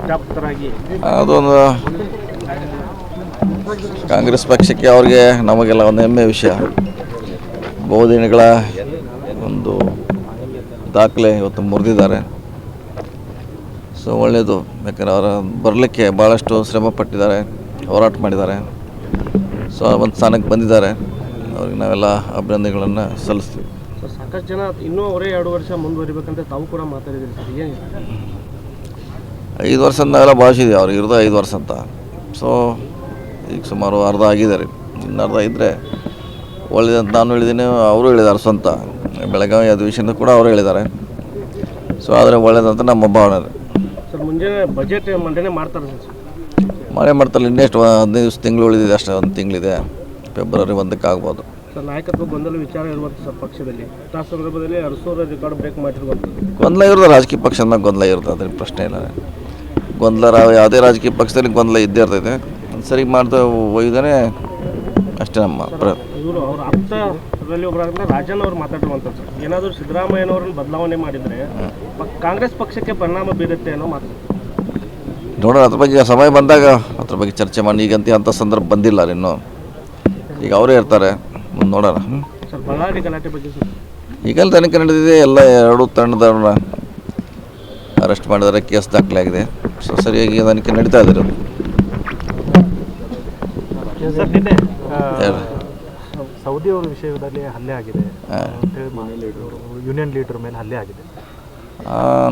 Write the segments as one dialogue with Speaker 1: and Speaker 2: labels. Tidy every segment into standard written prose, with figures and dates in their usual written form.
Speaker 1: ಪ್ರಜಾಪ್ತರಾಗಿ
Speaker 2: ಅದೊಂದು ಕಾಂಗ್ರೆಸ್ ಪಕ್ಷಕ್ಕೆ ಅವ್ರಿಗೆ ನಮಗೆಲ್ಲ ಒಂದು ಹೆಮ್ಮೆ ವಿಷಯ. ಬಹುದಿನಗಳ ಒಂದು ದಾಖಲೆ ಇವತ್ತು ಮುರಿದಿದ್ದಾರೆ. ಸೊ ಒಳ್ಳೆಯದು, ಯಾಕಂದರೆ ಅವರ ಬರಲಿಕ್ಕೆ ಭಾಳಷ್ಟು ಶ್ರಮ ಪಟ್ಟಿದ್ದಾರೆ, ಹೋರಾಟ ಮಾಡಿದ್ದಾರೆ. ಸೊ ಒಂದು ಸ್ಥಾನಕ್ಕೆ ಬಂದಿದ್ದಾರೆ. ಅವ್ರಿಗೆ ನಾವೆಲ್ಲ ಅಭಿನಂದನೆಗಳನ್ನು ಸಲ್ಲಿಸ್ತೀವಿ.
Speaker 1: ಸರ್, ಸಾಕಷ್ಟು ಜನ ಇನ್ನೂ ಅವರೇ 2 ವರ್ಷ ಮುಂದುವರಿಬೇಕಂತ ತಾವು ಕೂಡ ಮಾತಾಡಿದ್ದೀರಿ ಸರ್, ಏನಿದೆ
Speaker 2: 5 ವರ್ಷ ಅಂತ ನಾವೆಲ್ಲ ಭಾವಿಸಿದ್ವಿ, ಅವ್ರಿಗೆ ಇರೋದು 5 ವರ್ಷ ಅಂತ. ಸೊ ಈಗ ಸುಮಾರು ಅರ್ಧ ಆಗಿದ್ದಾರೆ, ಇನ್ನು ಅರ್ಧ ಇದ್ದರೆ ಒಳ್ಳೆಯದಂತ ನಾನು ಹೇಳಿದ್ದೀನಿ, ಅವರು ಹೇಳಿದ್ದಾರೆ. ಸ್ವಂತ ಬೆಳಗಾವಿ ಅಧಿವೇಶನ ಕೂಡ ಅವರು ಹೇಳಿದ್ದಾರೆ. ಸೊ ಆದರೆ ಒಳ್ಳೆಯದಂತ ನಮ್ಮ ಭಾವನೆ.
Speaker 1: ಸರ್, ಮುಂಜಾನೆ ಬಜೆಟ್ ಮಂಡನೆ ಮಾಡ್ತಾರೆ ಸರ್,
Speaker 2: ಮಳೆ ಮಾಡ್ತಾರೆ. ಇನ್ನೆಷ್ಟು 15 ದಿವಸ ತಿಂಗಳು ಉಳಿದಿದೆ, ಅಷ್ಟೇ 1 ತಿಂಗಳಿದೆ. ಫೆಬ್ರವರಿ 1ಕ್ಕೆ ಆಗ್ಬೋದು.
Speaker 1: ಸರ್, ನಾಯಕತ್ವ ಗೊಂದಲ ವಿಚಾರ ಇರುವಂಥ ಸರ್ ಪಕ್ಷದಲ್ಲಿ ಆ ಸಂದರ್ಭದಲ್ಲಿ ಅರಸೂರ ರೆಕಾರ್ಡ್ ಬ್ರೇಕ್ ಮಾಡಿರುವಂಥದ್ದು
Speaker 2: ಗೊಂದಲ ಇರೋದು ರಾಜಕೀಯ ಪಕ್ಷದ ಗೊಂದಲ ಇರುತ್ತೆ, ಅದ್ರ ಪ್ರಶ್ನೆ ಇಲ್ಲ. ಗೊಂದಲ ಯಾವುದೇ ರಾಜಕೀಯ ಪಕ್ಷದಲ್ಲಿ ಗೊಂದಲ ಇದ್ದೇ ಇರ್ತೈತೆ. ಸರಿ ಮಾಡ್ತಾ ಒಯ್ದಾನೆ ಅಷ್ಟೇ ನಮ್ಮ
Speaker 1: ಇವರು ಅವ್ರ ಆಪ್ತರಲ್ಲಿ ಒಬ್ಬರಾಗ ರಾಜನ್ ಅವ್ರು ಮಾತಾಡುವಂಥದ್ದು ಸರ್, ಏನಾದರೂ ಸಿದ್ದರಾಮಯ್ಯನವ್ರನ್ನ ಬದಲಾವಣೆ ಮಾಡಿದರೆ ಕಾಂಗ್ರೆಸ್ ಪಕ್ಷಕ್ಕೆ ಪರಿಣಾಮ ಬೀರುತ್ತೆ ಅನ್ನೋ ಮಾತು.
Speaker 2: ನೋಡೋಣ, ಅದ್ರ ಬಗ್ಗೆ ಸಮಯ ಬಂದಾಗ ಅದ್ರ ಬಗ್ಗೆ ಚರ್ಚೆ ಮಾಡಿ. ಈಗಂತ ಅಂಥ ಸಂದರ್ಭ ಬಂದಿಲ್ಲ ಇನ್ನೂ. ಈಗ ಅವರೇ ಇರ್ತಾರೆ, ಮುಂದೆ ನೋಡೋಣ.
Speaker 1: ಸರ್, ಬಳ್ಳಾರಿ ಗಲಾಟೆ ಬಗ್ಗೆ ಸರ್,
Speaker 2: ಈಗಲ್ಲಿ ತನಿಖೆ ನಡೆದಿದೆ. ಎಲ್ಲ 2 ತಂಡದವ್ರನ್ನ ಅರೆಸ್ಟ್ ಮಾಡಿದರೆ, ಕೇಸ್ ದಾಖಲಾಗಿದೆ. ಸೊ ಸರಿಯಾಗಿ ತನಿಖೆ ನಡೀತಾ ಇದ್ದಾರೆ.
Speaker 1: ಸರ್, ನಿನ್ನೆ
Speaker 3: ಸೌದಿ ಅವರ ವಿಷಯದಲ್ಲಿ ಹಲ್ಲೆ ಆಗಿದೆ, ಯೂನಿಯನ್ ಲೀಡರ್ ಮೇಲೆ ಹಲ್ಲೆ ಆಗಿದೆ.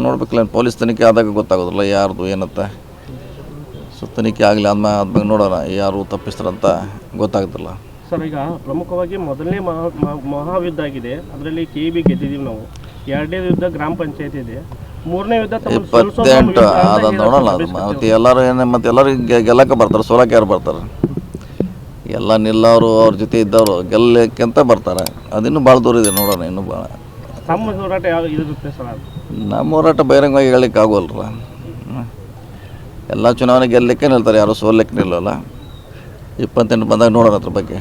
Speaker 2: ನೋಡ್ಬೇಕಲ್ಲ, ಪೊಲೀಸ್ ತನಿಖೆ ಆದಾಗ ಗೊತ್ತಾಗೋದಿಲ್ಲ ಯಾರ್ದು ಏನಂತ. ಸೊ ತನಿಖೆ ಆಗಲಿ ಆದ್ಮೇಲೆ ನೋಡೋಣ ಯಾರು ತಪ್ಪಿಸ್ತಾರಂತ ಗೊತ್ತಾಗುತ್ತಿಲ್ಲ.
Speaker 1: ಸರ್, ಈಗ ಪ್ರಮುಖವಾಗಿ ಮೊದಲನೇ ಮಹಾಯುದ್ಧ ಆಗಿದೆ, ಅದರಲ್ಲಿ KEB ಗೆದ್ದಿದ್ದೀವಿ ನಾವು. 2ನೇ ಯುದ್ಧ ಗ್ರಾಮ ಪಂಚಾಯತ್ ಇದೆ, 3ನೇ ಯುದ್ಧ
Speaker 2: 28 ಅದನ್ನು ನೋಡೋಣ. ಮತ್ತು ಎಲ್ಲರೂ ಮತ್ತು ಎಲ್ಲರೂ ಗೆಲ್ಲಕ್ಕೆ ಬರ್ತಾರೆ, ಸೋಲಕ್ಕೆ ಯಾರು ಬರ್ತಾರೆ? ಎಲ್ಲ ನಿಲ್ಲವರು ಅವ್ರ ಜೊತೆ ಇದ್ದವರು ಗೆಲ್ಲಕ್ಕಿಂತ ಬರ್ತಾರೆ. ಅದಿನ್ನೂ ಭಾಳ ದೂರ ಇದೆ, ನೋಡೋಣ ಇನ್ನೂ ಭಾಳ.
Speaker 1: ನಮ್ಮ ಹೋರಾಟ ಯಾವ ಇರುತ್ತೆ ಸರ್?
Speaker 2: ನಮ್ಮ ಹೋರಾಟ ಬಹಿರಂಗವಾಗಿ ಹೇಳಲಿಕ್ಕೆ ಆಗೋಲ್ರ. ಎಲ್ಲ ಚುನಾವಣೆ ಗೆಲ್ಲಲಿಕ್ಕೆ ನಿಲ್ತಾರೆ, ಯಾರು ಸೋಲಕ್ಕೆ ನಿಲ್ಲಲ್ಲ. 28 ಬಂದಾಗ ನೋಡೋಣ ಅದ್ರ ಬಗ್ಗೆ.